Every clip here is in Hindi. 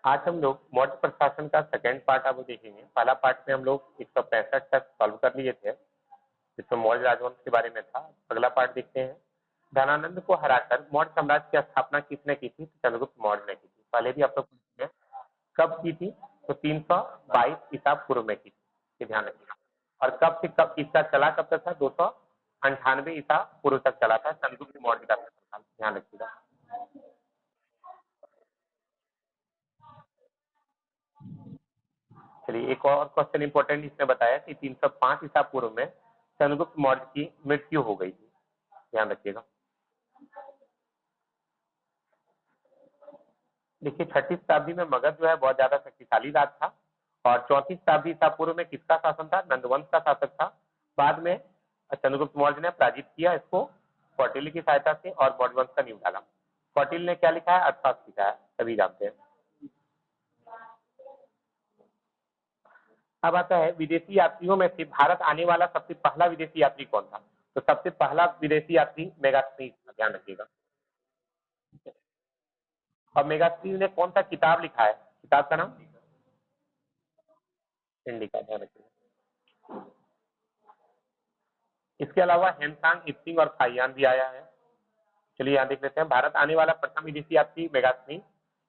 आज हम लोग मौर्य प्रशासन का सेकेंड पार्ट अब देखेंगे। पहला पार्ट में हम लोग 165 तक सॉल्व कर लिए थे, जिसमें मौर्य राजवंश के बारे में था। अगला पार्ट देखते हैं। धनानंद को हराकर मौर्य साम्राज्य की स्थापना किसने की थी? चंद्रगुप्त मौर्य ने की थी। पहले भी आप लोग पूछे कब की थी, तो 322 ईसा पूर्व में की थी, ये ध्यान रखिएगा। और कब से कब इसका चला कब तक था? 298 ईसा पूर्व तक चला था चंद्रगुप्त मौर्य का शासनकाल, ध्यान रखिएगा। चलिए एक और क्वेश्चन इंपॉर्टेंट इसने बताया कि 305 ईसा पूर्व में चंद्रगुप्त मौर्य की मृत्यु हो गई थी, ध्यान रखिएगा। देखिए 6ठी शताब्दी में मगध जो है बहुत ज्यादा शक्तिशाली राज था, और 34 शताब्दी ईसा पूर्व में किसका शासन था? नंदवंश का शासक था। बाद में चंद्रगुप्त मौर्य ने पराजित किया इसको कौटिल्य की सहायता से, और मौर्य वंश का नींव डाला। कौटिल्य ने क्या लिखा है? अर्थशास्त्र लिखा है, सभी जानते हैं। अब आता है विदेशी यात्रियों में से भारत आने वाला सबसे पहला विदेशी यात्री कौन था? तो सबसे पहला विदेशी यात्री मेगास्थनीज था, ध्यान रखिएगा। और मेगास्थनीज ने कौन सा किताब लिखा है? किताब का नाम इंडिका, ध्यान रखिएगा। इसके अलावा हेमसांग, इप्सिंग और फाइयान भी आया है। चलिए यहाँ देख लेते हैं। भारत आने वाला प्रथम विदेशी यात्री मेगास्थनीज,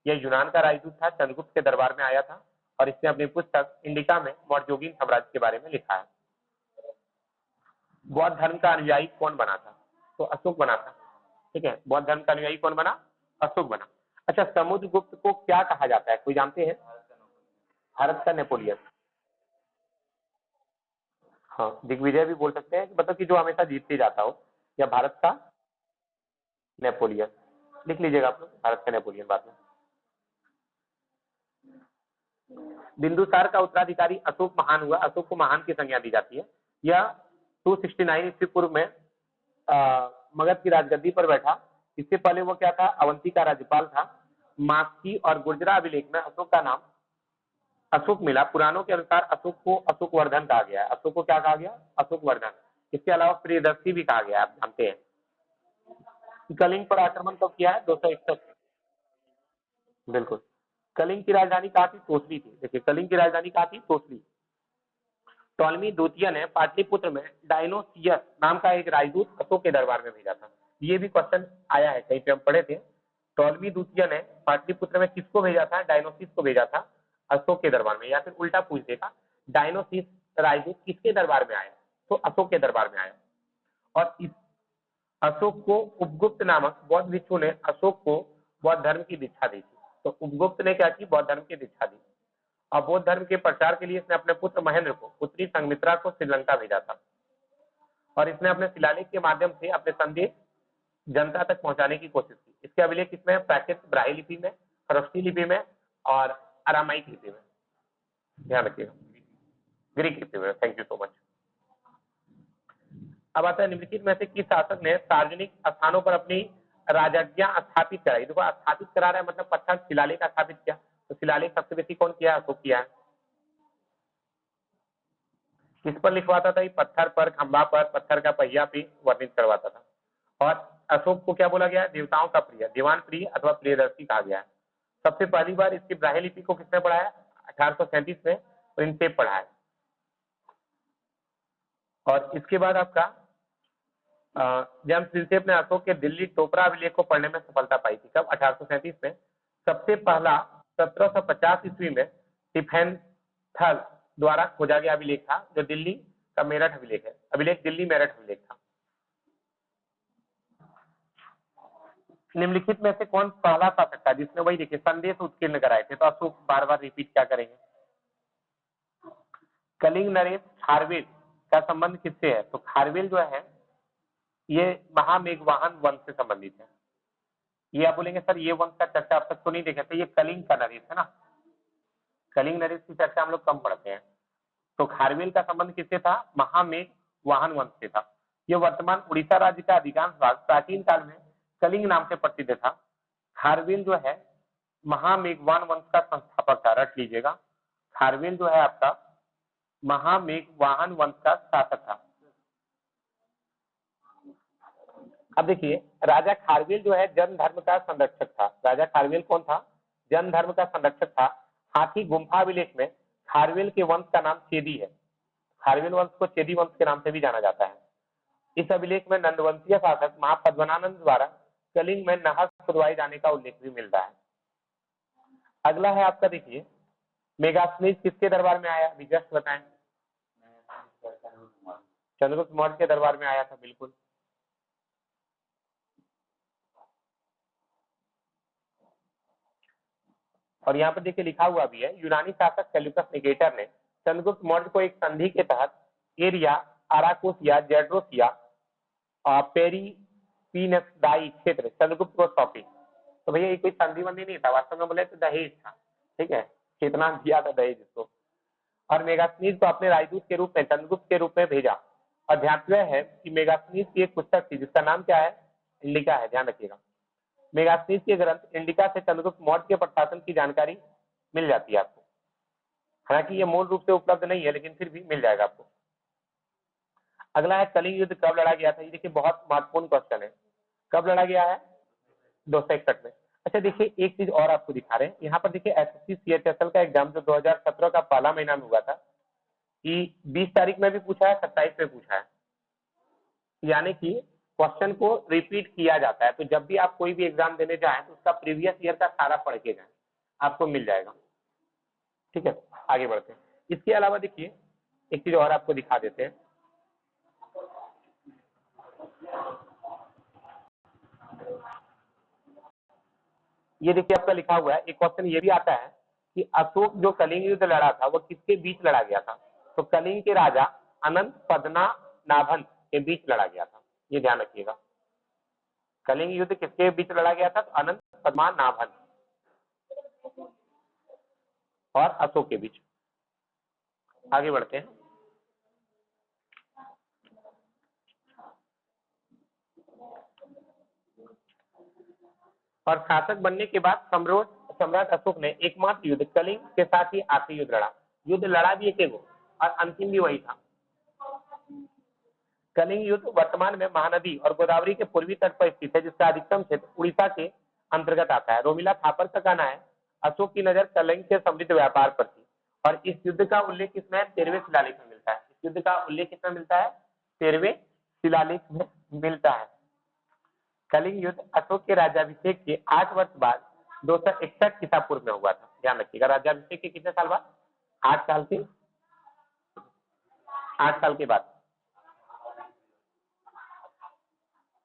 यह यूनान का राजदूत था, चंद्रगुप्त के दरबार में आया था, और इसने अपनी पुस्तक इंडिका में मौर्योगीन साम्राज्य के बारे में लिखा है। बौद्ध धर्म का अनुयायी कौन बना था? तो अशोक बना था। ठीक है, बौद्ध धर्म का अनुयायी कौन बना? अशोक बना। अच्छा, समुद्रगुप्त को क्या कहा जाता है, कोई जानते हैं? भारत का नेपोलियन। हाँ, दिग्विजय भी बोल सकते हैं, मतलब कि जो हमेशा जीतते जाता हो, या भारत का नेपोलियन। लिख लीजिएगा आप लोग, भारत का नेपोलियन बाद में। बिंदुसार का उत्तराधिकारी अशोक महान हुआ। अशोक को महान की संज्ञा दी जाती है। यह 269 ईस्वी पूर्व में मगध की राजगद्दी पर बैठा। इससे पहले वो क्या था? अवंती का राज्यपाल था। मास्की और गुर्जरा अभिलेख में अशोक का नाम अशोक मिला। पुराणों के अनुसार अशोक को अशोक वर्धन कहा गया है। अशोक को क्या कहा गया? अशोक वर्धन। इसके अलावा प्रियदर्शी भी कहा गया है, आप जानते हैं। कलिंग पर आक्रमण कब किया है? 261। बिल्कुल। कलिंग की राजधानी कहाँ थी? तोसली थी। देखिए कलिंग की राजधानी कहाँ थी? तोसली। टॉलमी द्वितीय ने पाटलिपुत्र में डायनोसियस नाम का एक राजदूत अशोक के दरबार में भेजा था। ये भी क्वेश्चन आया है, कहीं पे हम पढ़े थे। टॉलमी द्वितीय ने पाटलिपुत्र में किसको भेजा था? डायनोसिस को भेजा था अशोक के दरबार में। या फिर उल्टा पूछ देगा, डायनोसिस राजदूत किसके दरबार में आया? तो अशोक के दरबार में आया। और इस अशोक को उपगुप्त नामक बौद्ध भिक्षु ने अशोक को बौद्ध धर्म की दीक्षा दी थी। तो उपगुप्त ने क्या की? बौद्ध धर्म की दीक्षा दी। और बौद्ध धर्म के प्रचार के लिए इसने अपने पुत्र महेंद्र को, पुत्री संघमित्रा को श्रीलंका भेजा था। और इसने अपने शिलालेख के माध्यम से अपने संदेश जनता तक पहुंचाने की कोशिश की। इसके अभिलेख किसमें? प्राकृत ब्राह्मी लिपि में, खरस्ती लिपि में, और अरामाइक लिपि में, ध्यान रखिएगा, ग्रीक लिपि में। Thank you so much. अब आता है निम्नलिखित में से किस शासक ने सार्वजनिक स्थानों पर अपनी राजज्ञा स्थापित कराई? देखो स्थापित करा रहा है मतलब पत्थर शिलालेख स्थापित किया। तो शिलालेख सबसे बेसी कौन किया? अशोक किया है। किस पर लिखवाता था? पत्थर पर, खंभा पर, पत्थर का पहिया पे वर्णित करवाता था। और अशोक को क्या बोला गया है? देवताओं का प्रिय, दीवान प्रिय अथवा प्रियदर्शी कहा गया है। सबसे पहली बार इसकी ब्राह्मी लिपि को किसने पढ़ाया? 1837 में प्रिंसेप पढ़ाया। और इसके बाद आपका जब प्रिंसेप ने अशोक के दिल्ली टोपरा अभिलेख को पढ़ने में सफलता पाई थी। कब? 1837 में। सबसे पहला 1750 ईस्वी में टिफेंथल द्वारा खोजा गया अभिलेख था, जो दिल्ली का मेरठ अभिलेख है। अभिलेख दिल्ली मेरठ अभिलेख था। निम्नलिखित में से कौन पहला शासक था जिसने, वही देखिए, संदेश उत्कीर्ण कराए थे? तो अशोक बार बार रिपीट क्या करेंगे? कलिंग नरेश खारवेल का संबंध किससे है? तो खारवेल जो है ये महामेघवाहन वंश से संबंधित है। ये आप बोलेंगे सर ये वंश का चर्चा अब तक तो नहीं देखे थे, ये कलिंग का नरेश है ना। कलिंग नरेश की चर्चा हम लोग कम पढ़ते हैं। तो खारवेल का संबंध किससे था? महामेघ वाहन वंश से था। यह वर्तमान उड़ीसा राज्य का अधिकांश भाग प्राचीन काल में कलिंग नाम से प्रसिद्ध था। खारवेल जो है महामेघवान वंश का संस्थापक था, रट लीजिएगा। खारवेल जो है आपका महामेघवाहन वंश का शासक था। अब देखिए राजा खारवेल जो है जैन धर्म का संरक्षक था। राजा खारवेल कौन था? जैन धर्म का संरक्षक था। हाथी गुम्फा अभिलेख में खारवेल के वंश का नाम चेदी है। खारवेल वंश को चेदी वंश के नाम से भी जाना जाता है। इस अभिलेख में नंदवंशीय शासक महापद्मनानंद द्वारा कलिंग में नहर खुदवाए जाने का उल्लेख भी मिलता है। अगला है आपका, देखिए मेगास्थनीज किसके दरबार में आया, जस्ट बताएं। चंद्रगुप्त मौर्य के दरबार में आया था, बिल्कुल। और यहाँ पर देखिए लिखा हुआ भी है, यूनानी शासक सेल्यूकस निकेटर ने चंद्रगुप्त मौर्य को एक संधि के तहत एरिया, आराकोसिया, जेड्रोसिया और पेरिपिनसदाई क्षेत्र चंद्रगुप्त को सौंपी। तो भैया ये कोई संधि बंदी नहीं था, वास्तव में बोले तो दहेज था, ठीक है, कितना दिया था दहेज इसको। और मेगास्थनीज को अपने राजदूत के रूप में चंद्रगुप्त के रूप में भेजा। और ध्यातव्य है कि मेगास्थनीज की एक पुस्तक थी जिसका नाम क्या है, इंडिका है, ध्यान रखिएगा। मेगास्थनीज के ग्रंथ इंडिका से चंद्रगुप्त मौर्य के प्रशासन की जानकारी मिल जाती है आपको। हालांकि ये मूल रूप से उपलब्ध नहीं है, लेकिन फिर भी मिल जाएगा आपको। अगला है, कलिंग युद्ध कब लड़ा गया था। ये देखिए बहुत महत्वपूर्ण क्वेश्चन है, कब लड़ा गया है, 261 में। अच्छा देखिए एक चीज और आपको दिखा रहे हैं यहाँ पर, देखिए एसएससी सीएचएसएल का एग्जाम जो 2017 का पहला महीना में हुआ था, कि 20 तारीख में भी पूछा है, 27 में पूछा है, यानी कि क्वेश्चन को रिपीट किया जाता है। तो जब भी आप कोई भी एग्जाम देने जाएं तो उसका प्रीवियस ईयर का सारा पढ़ के जाएं, आपको मिल जाएगा। ठीक है, आगे बढ़ते हैं। इसके अलावा देखिए एक चीज और आपको दिखा देते हैं। ये देखिए आपका लिखा हुआ है, एक क्वेश्चन ये भी आता है कि अशोक जो कलिंग युद्ध लड़ा था वो किसके बीच लड़ा गया था। तो कलिंग के राजा अनंत पद्मनाभन के बीच लड़ा गया था, ये ध्यान रखिएगा। कलिंग युद्ध किसके बीच लड़ा गया था, तो अनंत पद्मनाभन और अशोक के बीच। आगे बढ़ते हैं। और शासक बनने के बाद सम्राट अशोक ने एकमात्र युद्ध कलिंग के साथ ही आखिरी युद्ध लड़ा। युद्ध लड़ा भी एक वो और अंतिम भी वही था। कलिंग युद्ध वर्तमान में महानदी और गोदावरी के पूर्वी तट पर स्थित है, जिसका अधिकतम क्षेत्र उड़ीसा के अंतर्गत आता है। रोमिला थापर का कहना है अशोक की नजर कलिंग के समृद्ध व्यापार पर थी। और इस युद्ध का उल्लेख इसमें 13वें शिलालेख में मिलता है। इस युद्ध का उल्लेख किसमें मिलता है, 13वें शिलालेख में मिलता है। कलिंग युद्ध अशोक के राज्याभिषेक के 8 वर्ष बाद 261 ईसा पूर्व में हुआ था। ध्यान रखिएगा, राज्याभिषेक के कितने साल बाद, 8 साल के बाद।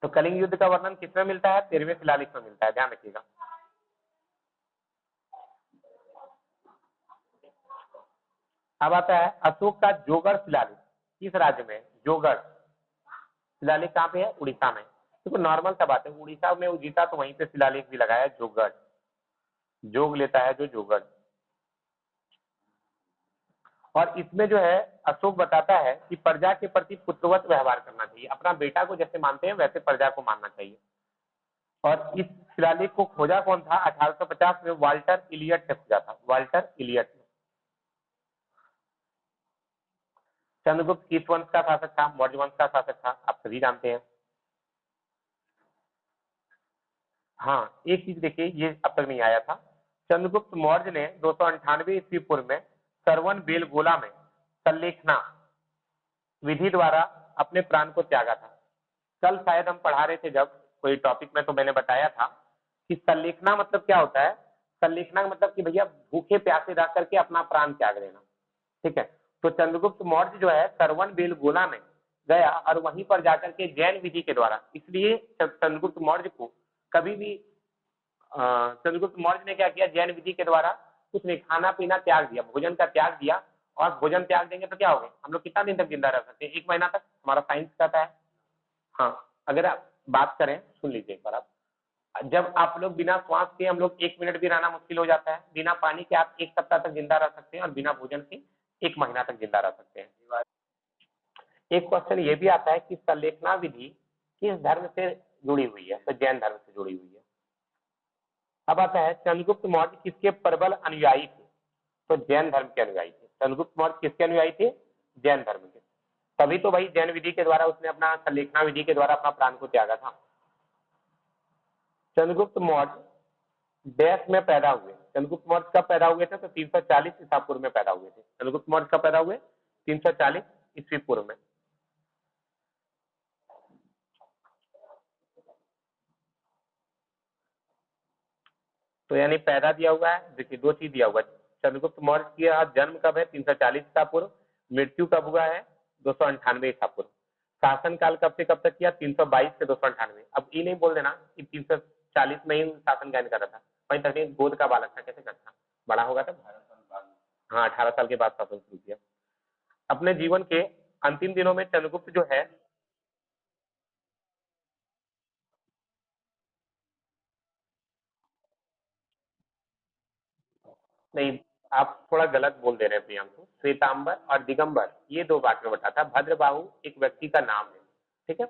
तो कलिंग युद्ध का वर्णन किसमें मिलता है, 13वें शिलालेख में मिलता है, ध्यान रखिएगा। अब आता है अशोक का जोगढ़ शिलालेख, किस राज्य में, जोगढ़ शिलालेख कहाँ पे है, उड़ीसा में। तो नॉर्मल सा बात है, उड़ीसा में वो जीता तो वहीं पे शिलालेख भी लगाया, जोगढ़, जोग लेता है जो जोगढ़। और इसमें जो है अशोक बताता है कि प्रजा के प्रति पुत्रवत व्यवहार करना चाहिए, अपना बेटा को जैसे मानते हैं वैसे प्रजा को मानना चाहिए। और इस शिलालेख को खोजा कौन था, 1850 में वाल्टर इलियट ने खोजा था, वाल्टर इलियट ने। चंद्रगुप्त किस वंश का शासक था, मौर्य वंश का शासक था, आप सभी जानते हैं। हाँ एक चीज देखिए, ये अब तक नहीं आया था। चंद्रगुप्त मौर्य ने 298 ईस्वी पूर्व में सरवन बेलगोला में संलेखना विधि द्वारा अपने प्राण को त्यागा था। कल शायद हम पढ़ा रहे थे जब कोई टॉपिक में, तो मैंने बताया था कि संलेखना मतलब क्या होता है। संलेखना का मतलब कि भैया भूखे प्यासे रह करके अपना प्राण त्याग देना, ठीक है। तो चंद्रगुप्त मौर्य जो है सरवन बेलगोला में गया और वहीं पर जाकर के जैन विधि के द्वारा, इसलिए चंद्रगुप्त मौर्य को कभी भी चंद्रगुप्त मौर्य ने क्या किया, जैन विधि के द्वारा कुछ नहीं, खाना पीना त्याग दिया, भोजन का त्याग दिया। और भोजन त्याग देंगे तो क्या होगा, हम लोग कितना दिन तक जिंदा रह सकते हैं, 1 महीना तक, हमारा साइंस कहता है। हाँ अगर आप बात करें, सुन लीजिए एक बार आप, जब आप लोग बिना श्वास के, हम लोग 1 मिनट भी रहना मुश्किल हो जाता है, बिना पानी के आप 1 सप्ताह तक जिंदा रह सकते हैं, और बिना भोजन के 1 महीना तक जिंदा रह सकते हैं। एक क्वेश्चन ये भी आता है कि संलेखना विधि किस धर्म से जुड़ी हुई है, तो जैन धर्म से जुड़ी हुई है। अब आता है चंद्रगुप्त मौर्य किसके प्रबल अनुयायी थे, तो जैन धर्म के अनुयायी थे। चंद्रगुप्त मौर्य किसके अनुयायी थे, जैन धर्म के। तभी तो भाई जैन विधि के द्वारा उसने अपना संलेखना विधि के द्वारा अपना प्राण को त्यागा था। चंद्रगुप्त मौर्य देश में पैदा हुए, चंद्रगुप्त मौर्य कब पैदा हुए थे? तो 340 ईसा पूर्व में पैदा हुए थे। चंद्रगुप्त मौर्य कब पैदा हुए? 340 ईस्वी पूर्व में। तो यानी पैदा दिया हुआ है, देखिए 2 चीज दिया हुआ है। चंद्रगुप्त मौर्य का जन्म कब है? 340 ईसा पूर्व। मृत्यु कब हुआ है? 298 ईसा पूर्व। शासन काल कब से कब तक किया? 322 से 298। अब ये नहीं बोल देना कि 340 में ही शासन कायम कर रहा था, वहीं तक गोद का बालक था, कैसे करता? बड़ा होगा तब। हाँ, 18 साल के बाद शासन शुरू किया। अपने जीवन के अंतिम दिनों में चंद्रगुप्त जो है, नहीं, आप थोड़ा गलत बोल दे रहे हैं प्रियांशु। श्वेतांबर और दिगंबर ये 2 भाग में बटा था। भद्रबाहु एक व्यक्ति का नाम है, ठीक है।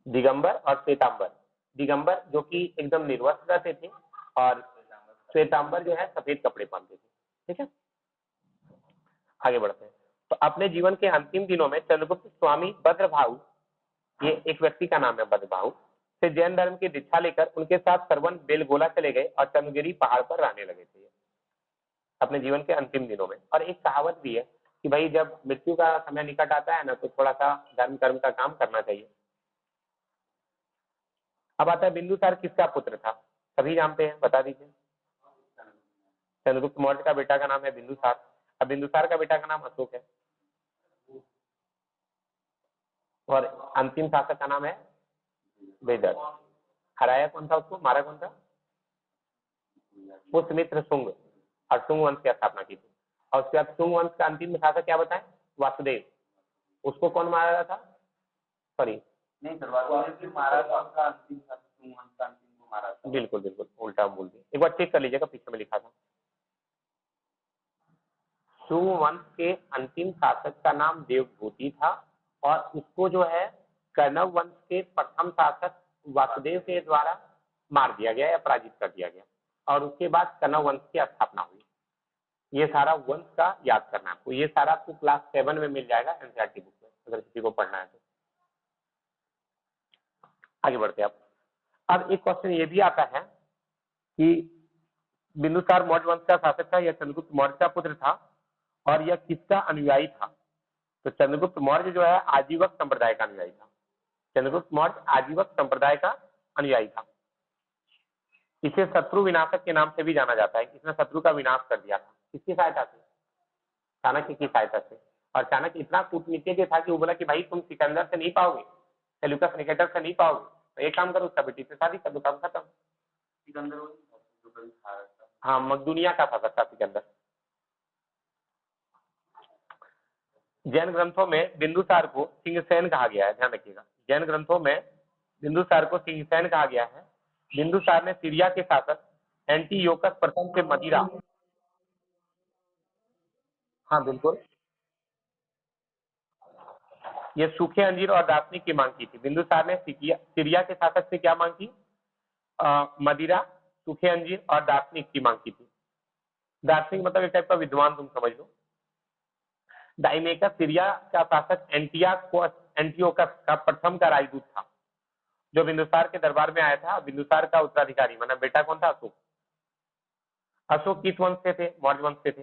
दिगंबर और श्वेतांबर, दिगंबर जो कि एकदम निर्वस्त्र रहते थे और श्वेतांबर जो है सफेद कपड़े पहनते थे, ठीक है। आगे बढ़ते हैं। तो अपने जीवन के अंतिम दिनों में चंद्रगुप्त स्वामी भद्रबाहु, ये एक व्यक्ति का नाम है भद्रबाहु, से जैन धर्म की दीक्षा लेकर उनके साथ सरवन बेलगोला चले गए और चंद्रगिरी पहाड़ पर रहने लगे थे अपने जीवन के अंतिम दिनों में। और एक कहावत भी है कि भाई जब मृत्यु का समय निकट आता है ना, तो थोड़ा सा धर्म कर्म का काम करना चाहिए। अब आता है बिंदुसार किसका पुत्र था? सभी जानते हैं, बता दीजिए। चंद्रगुप्त मौर्य का बेटा का नाम है बिंदुसार। अब बिंदुसार का बेटा का नाम अशोक है और अंतिम शासक का नाम है वेदर। हराया कौन था उसको? मारा कौन था? पुष्यमित्र शुंग, और शुंग वंश की स्थापना की थी। और उसके बाद शुंग वंश का अंतिम शासक क्या बताएं? वासुदेव। उसको कौन मारा था? सॉरी, नहीं सर, वासुदेव मारा था, उसका अंतिम था, शुंग वंश का अंतिम को मारा था। बिल्कुल बिल्कुल उल्टा बोल दिया, एक बार चेक कर लीजिएगा, पीछे में लिखा था। शुंग वंश के अंतिम शासक का नाम देवभूति था और उसको जो है कण्व वंश के प्रथम शासक वासुदेव के द्वारा मार दिया गया या पराजित कर दिया गया, और उसके बाद कण्व वंश की स्थापना हुई। ये सारा वंश का याद करना है आपको, ये सारा आपको क्लास 7 में मिल जाएगा एनसीईआरटी बुक में, अगर किसी को पढ़ना है तो। आगे बढ़ते हैं आप। अब एक क्वेश्चन ये भी आता है कि बिंदुसार मौर्य वंश का शासक था या चंद्रगुप्त मौर्य का पुत्र था, और यह किसका अनुयायी था? तो चंद्रगुप्त मौर्य जो है आजीवक संप्रदाय का अनुयायी था। चंद्रगुप्त मौर्य आजीवक संप्रदाय का अनुयायी था। इसे शत्रु विनाशक के नाम से भी जाना जाता है। इसने शत्रु का विनाश कर दिया था। किसकी सहायता से? चाणक्य की सहायता से। और चाणक्य इतना कूटनीतिज्ञ था कि वो बोला कि भाई तुम सिकंदर से नहीं पाओगे, सेल्यूकस निकेटर से नहीं पाओगे, तो एक काम करो, उसका बेटी से शादी कर दो, काम खत्म। सिकंदर, हाँ, मकदूनिया का शासक था सिकंदर। जैन ग्रंथों में बिंदुसार को सिंहसेन कहा गया है, ध्यान रखिएगा। जैन ग्रंथों में बिंदुसार को सिंहसेन कहा गया है। बिंदुसार ने सीरिया के शासक एंटीयोकस प्रथम से मदिरा, हाँ बिल्कुल, ये सूखे अंजीर और दार्शनिक की मांग की थी। बिंदुसार ने सीरिया के शासक से क्या मांग की? मदिरा, सूखे अंजीर और दार्शनिक की मांग की थी। दार्शनिक मतलब एक टाइप का विद्वान, तुम समझ लो। डाइमेकस सीरिया का शासक एंटियोकस का प्रथम का राजदूत था, जो बिंदुसार के दरबार में आया था। बिंदुसार का उत्तराधिकारी मतलब बेटा कौन था? अशोक। अशोक किस वंश से थे? मौर्य वंश से थे।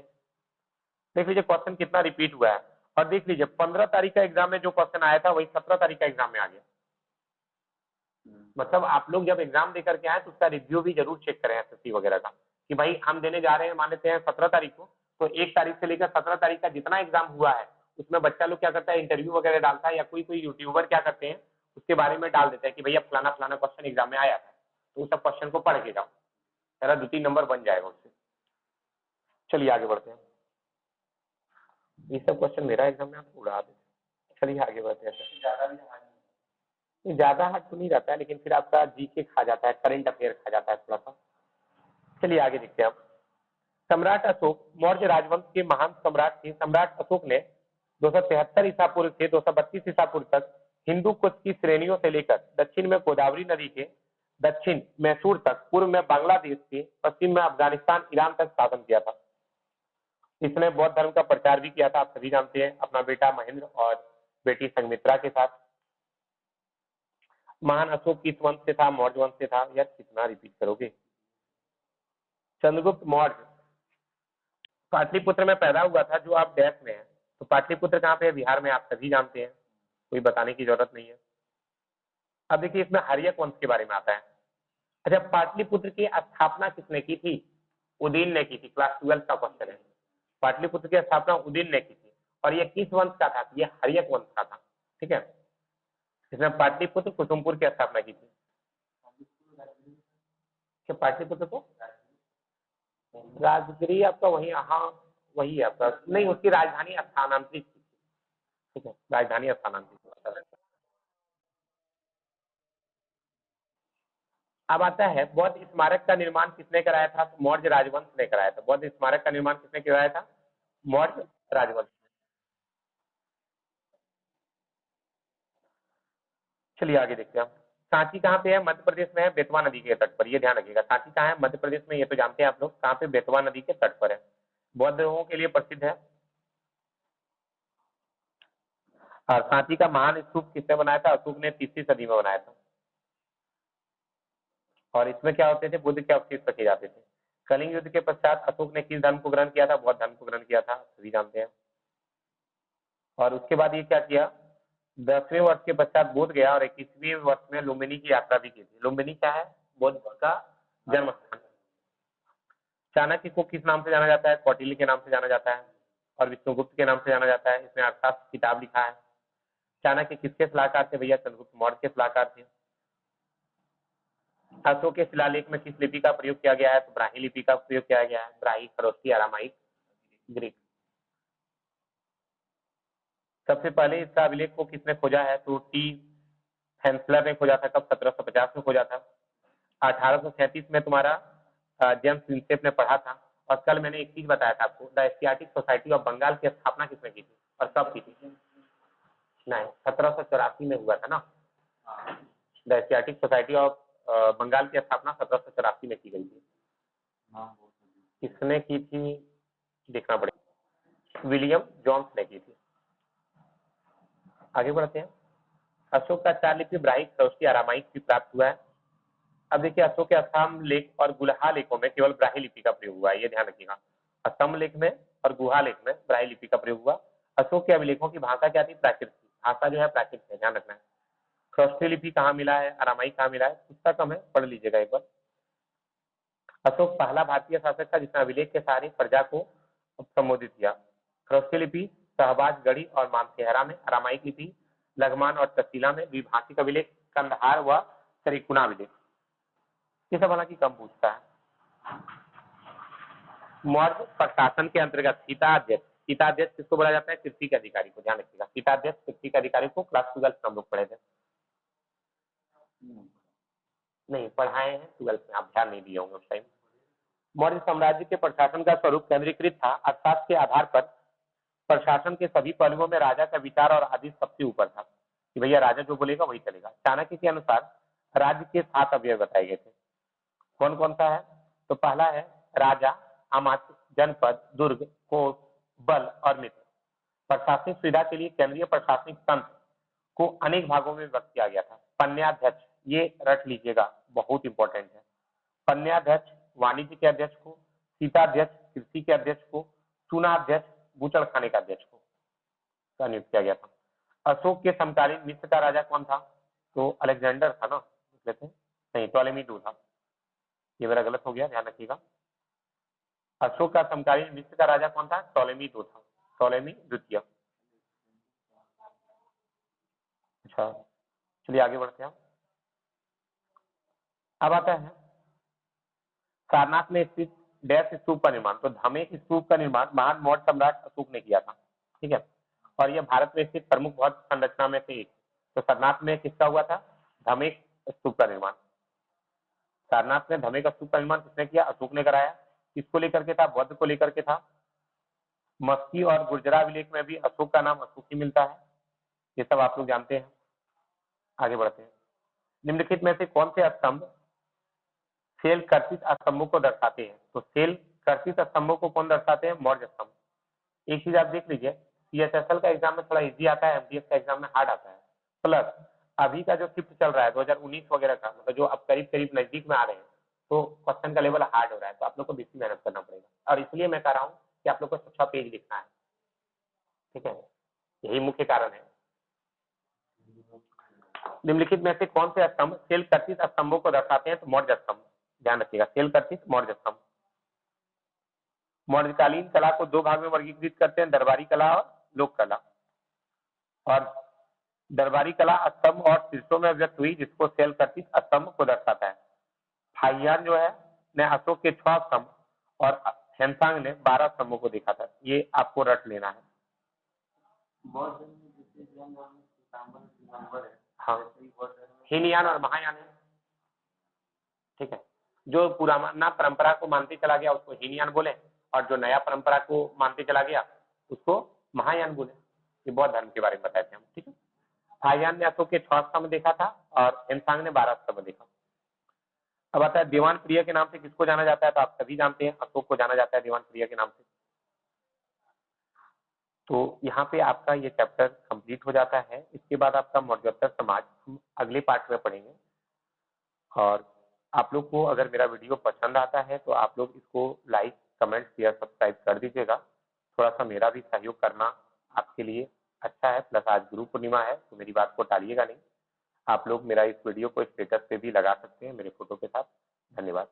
देख लीजिए क्वेश्चन कितना रिपीट हुआ है, और देख लीजिए 15 तारीख का एग्जाम में जो क्वेश्चन आया था वही 17 तारीख का एग्जाम में आ गया। मतलब आप लोग जब एग्जाम देकर के आए तो उसका रिव्यू भी जरूर चेक करें एसएससी वगैरह का, कि भाई हम देने जा रहे हैं, मान लेते हैं 17 तारीख को, तो 1 तारीख से लेकर 17 तारीख का जितना एग्जाम हुआ है उसमें बच्चा लोग क्या करता है, इंटरव्यू वगैरह डालता है, या कोई कोई यूट्यूबर क्या करते हैं उसके बारे में डाल देते हैं कि भैया फलाना फलाना क्वेश्चन एग्जाम में आया था, तो उस सब क्वेश्चन को पढ़ के जाओ, तेरा 2-3 नंबर बन जाएगा उससे। चलिए आगे बढ़ते हैं। ये सब क्वेश्चन मेरा एग्जाम में आप उड़ा देते। चलिए आगे बढ़ते हैं। ज्यादा हार्ड तो नहीं रहता है, लेकिन फिर आपका जीके खा जाता है, करंट अफेयर खा जाता है थोड़ा सा। चलिए आगे देखते हैं आप। सम्राट अशोक मौर्य राजवंश के महान सम्राट थे। सम्राट अशोक ने 273 ईसा पूर्व से 232 ईसा पूर्व तक हिंदू कुश की श्रेणियों से लेकर दक्षिण में गोदावरी नदी के दक्षिण मैसूर तक, पूर्व में बांग्लादेश के, पश्चिम में अफगानिस्तान ईरान तक शासन किया था। इसने बौद्ध धर्म का प्रचार भी किया था, आप सभी जानते हैं, अपना बेटा महेंद्र और बेटी संघमित्रा के साथ। महान अशोक किस वंश से था? मौर्य वंश से था। यार कितना रिपीट करोगे? चंद्रगुप्त मौर्य पाटलिपुत्र में पैदा हुआ था, जो आप डैश में है। तो पाटलिपुत्र कहाँ पे है? बिहार में, आप सभी जानते हैं, कोई बताने की जरूरत नहीं है। अब देखिए इसमें हर्यक वंश के बारे में आता है। अच्छा, पाटलिपुत्र की स्थापना किसने की थी? उदयन ने की थी। क्लास 12 का क्वेश्चन है। पाटलिपुत्र की स्थापना उदयन ने की थी, और ये किस वंश का था? ये हर्यक वंश का था। ठीक है, इसने पाटलिपुत्र कुसुमपुर की स्थापना की थी। क्या पाटलिपुत्र को राजगिरी आपका वही, हाँ वही है आपका, नहीं उसकी राजधानी स्थानांतरित की थी। ठीक है, राजधानी स्थानांतरित। अब आता है बौद्ध स्मारक का निर्माण किसने कराया था? तो मौर्य राजवंश ने कराया था। बौद्ध स्मारक का निर्माण किसने कराया था? मौर्य राजवंश। चलिए आगे देखते हैं हम। सांची कहाँ पे है? मध्य प्रदेश में है, बेतवा नदी के तट पर। ये ध्यान रखिएगा, सांची कहाँ है? मध्य प्रदेश में। ये तो जानते हैं आप लोग, कहाँ पे? बेतवा नदी के तट पर है। बौद्ध लोगों के लिए प्रसिद्ध है। और सांची का महान स्तूप किसने बनाया था? अशोक ने 3वीं सदी में बनाया था। और इसमें क्या होते थे? बुद्ध के अवशेष रखे जाते थे। कलिंग युद्ध के पश्चात अशोक ने किस धर्म को ग्रहण किया था? बौद्ध धर्म को ग्रहण किया था, सभी जानते हैं। और उसके बाद ये क्या किया? 10वें वर्ष के पश्चात बोध गया और 21वें वर्ष में लुम्बिनी की यात्रा भी की थी। लुम्बिनी क्या है? बौद्ध का जन्म स्थान। चाणक्य को किस नाम से जाना जाता है? कौटिल्य के नाम से जाना जाता है, और विष्णुगुप्त के नाम से जाना जाता है। इसने अर्थशास्त्र किताब लिखा है। चाणक्य किसके सलाहकार थे भैया? चंद्रगुप्त मौर्य के सलाहकार थे। अशोक के शिलालेख में किस लिपि का प्रयोग किया गया है? तो ब्राह्मी लिपि का प्रयोग किया गया है। Brahmi, Kharosthi, Aramaic, Greek. सबसे पहले इसका अभिलेख को किसने खोजा है? तो टी हैंसलर ने खोजा था। कब? 1750 में खोजा था। 1837 में तुम्हारा जेम्स विंसेप ने पढ़ा था। और कल मैंने एक चीज बताया था आपको, the Asiatic Society of Bengal की स्थापना किसने की थी और कब की थी? नहीं, 1784 में हुआ था ना। The Asiatic Society of Bengal की स्थापना 1784 में की गई थी। किसने की थी? देखना पड़ेगा। विलियम जोन्स ने की थी। आगे बढ़ते हैं। अशोक का 4 लिपि ब्राह्मी, खरोष्ठी, अरामाइक भी प्राप्त हुआ है। अब देखिए, अशोक के असम लेख और गुल्हा लेखों में केवल ब्राह्मी लिपि का प्रयोग हुआ है, ये ध्यान रखिएगा। असम लेख में और गुहा लेख में ब्राह्मी लिपि का प्रयोग हुआ। अशोक के अभिलेखों की भाषा क्या थी? प्राकृत थी। भाषा जो है प्राकृत है, ध्यान रखना है। खरोष्ठी लिपि कहाँ मिला है? अरामाइक कहाँ मिला है? पुस्तक कम है, पढ़ लीजिएगा एक बार। अशोक पहला भारतीय शासक था जिसने अभिलेख के सहारे प्रजा को संबोधित किया। खरोष्ठी लिपि शहबाज गढ़ी और मानसेहरा में, अरामाइक लिपि लघमान और तसीला में, द्विभाषिक अभिलेख कंदहार व सरीकुना अभिलेख। ये सब हालांकि कम पूछता है। मौर्य प्रशासन के अंतर्गत सीताध्यक्ष, सीताध्यक्ष किसको बोला जाता है? कृषि के अधिकारी को, ध्यान रखिएगा। सीताध्यक्ष कृषि के अधिकारी को क्लास 12 में हम लोग पढ़े थे। नहीं पढ़ाए हैं 12 में, आप ध्यान नहीं दिए होंगे उस टाइम। मौर्य साम्राज्य के प्रशासन का स्वरूप केंद्रीकृत था, अर्थशास्त्र के आधार पर प्रशासन के सभी पहलुओं में राजा का विचार और आदेश सबसे ऊपर था कि भैया राजा जो बोलेगा वही चलेगा। चाणक्य के अनुसार राज्य के 7 अवयव बताए गए थे। कौन कौन सा है? तो पहला है राजा, अमात्य, जनपद, दुर्ग, कोष, बल और मित्र। प्रशासनिक सुविधा के लिए केंद्रीय प्रशासनिक तंत्र को अनेक भागों में विभक्त किया गया था। पन्याध्यक्ष, ये रट लीजिएगा, बहुत इंपॉर्टेंट है। पन्याध्यक्ष वाणिज्य के अध्यक्ष को, सीताध्यक्ष कृषि के अध्यक्ष को, चुनाध्यक्ष बूचड़खाने का अध्यक्ष को नियुक्त किया गया था। अशोक के समकालीन मिस्र का राजा कौन था? तो अलेक्जेंडर था ना, लेते नहीं, टॉलेमी II था। ये मेरा गलत हो गया, ध्यान रखिएगा। अशोक का समकालीन मिस्र का राजा कौन था? टॉलेमी II था, टॉलेमी द्वितीय। अच्छा चलिए आगे बढ़ते हैं। अब आता है सारनाथ में स्थित डैश स्तूप का निर्माण। तो धमेक स्तूप का निर्माण महान मौर्य सम्राट अशोक ने किया था। ठीक है, और यह भारत में स्थित प्रमुख बौद्ध संरचना में से एक। तो सारनाथ में किसका हुआ था? धमेक स्तूप का निर्माण। सारनाथ में धमेक स्तूप का निर्माण किसने किया? अशोक ने कराया। किसको लेकर के था? बौद्ध को लेकर के था। मस्की और गुर्जरा अभिलेख में भी अशोक का नाम अशोक ही मिलता है। ये सब आप लोग जानते हैं। आगे बढ़ते हैं। निम्नलिखित में से कौन से स्तंभ सेल कर्तित स्तंभों को दर्शाते हैं? तो सेल कर्तित स्तंभों को कौन दर्शाते हैं? मौर्य स्तंभ। एक चीज आप देख लीजिए, सीएसएसएल का एग्जाम में थोड़ा इजी आता है, एमटीएस का एग्जाम में हार्ड आता है। प्लस अभी का जो शिफ्ट चल रहा है 2019 वगैरह का, मतलब जो अब करीब करीब नजदीक में आ रहे हैं, तो क्वेश्चन का लेवल हार्ड हो रहा है, तो आप लोग को बेसिक मेहनत करना पड़ेगा। और इसलिए मैं कह रहा हूँ कि आप लोग को 6 पेज लिखना है, ठीक है, यही मुख्य कारण है। निम्नलिखित में से कौन से स्तंभ सेल कर्तित स्तंभों को दर्शाते हैं? तो मौर्य स्तंभ, ध्यान रखिएगा, सेल कर्तित मौर्य स्तंभ। मौर्यकालीन कला को 2 भाग में वर्गीकृत करते हैं, दरबारी कला और लोक कला। और दरबारी कला स्तंभ और शीर्षों में व्यक्त हुई, जिसको सेल कर्तित स्तंभ को दर्शाता है। फाहियान जो है ने अशोक के 6 स्तंभ और हेनसांग ने 12 स्तंभों को देखा था। ये आपको रट लेना है। बौद्ध धर्म में जैसे जैन धर्म में पीताम्बर दिगंबर है, हाँ, वैसे ही बौद्ध धर्म में हीनयान और महायान है, ठीक है। जो पुराना परंपरा को मानते चला गया उसको हीनयान बोले, और जो नया परंपरा को मानते चला गया उसको महायान बोले। ये बौद्ध धर्म के बारे में बताए थे हम, ठीक है। फाहियान ने अशोक के 6 स्तंभ देखा था और हेनसांग ने 12 स्तंभ देखा। अब आता है दीवान प्रिय के नाम से किसको जाना जाता है? तो आप सभी जानते हैं, अशोक को जाना जाता है दीवान प्रिय के नाम से। तो यहाँ पे आपका ये चैप्टर कंप्लीट हो जाता है। इसके बाद आपका मौर्योत्तर समाज हम अगले पार्ट में पढ़ेंगे। और आप लोग को अगर मेरा वीडियो पसंद आता है तो आप लोग इसको लाइक, कमेंट, शेयर, सब्सक्राइब कर दीजिएगा। थोड़ा सा मेरा भी सहयोग करना आपके लिए अच्छा है। प्लस आज गुरु पूर्णिमा है, तो मेरी बात को टालिएगा नहीं। आप लोग मेरा इस वीडियो को स्टेटस पे भी लगा सकते हैं मेरे फोटो के साथ। धन्यवाद।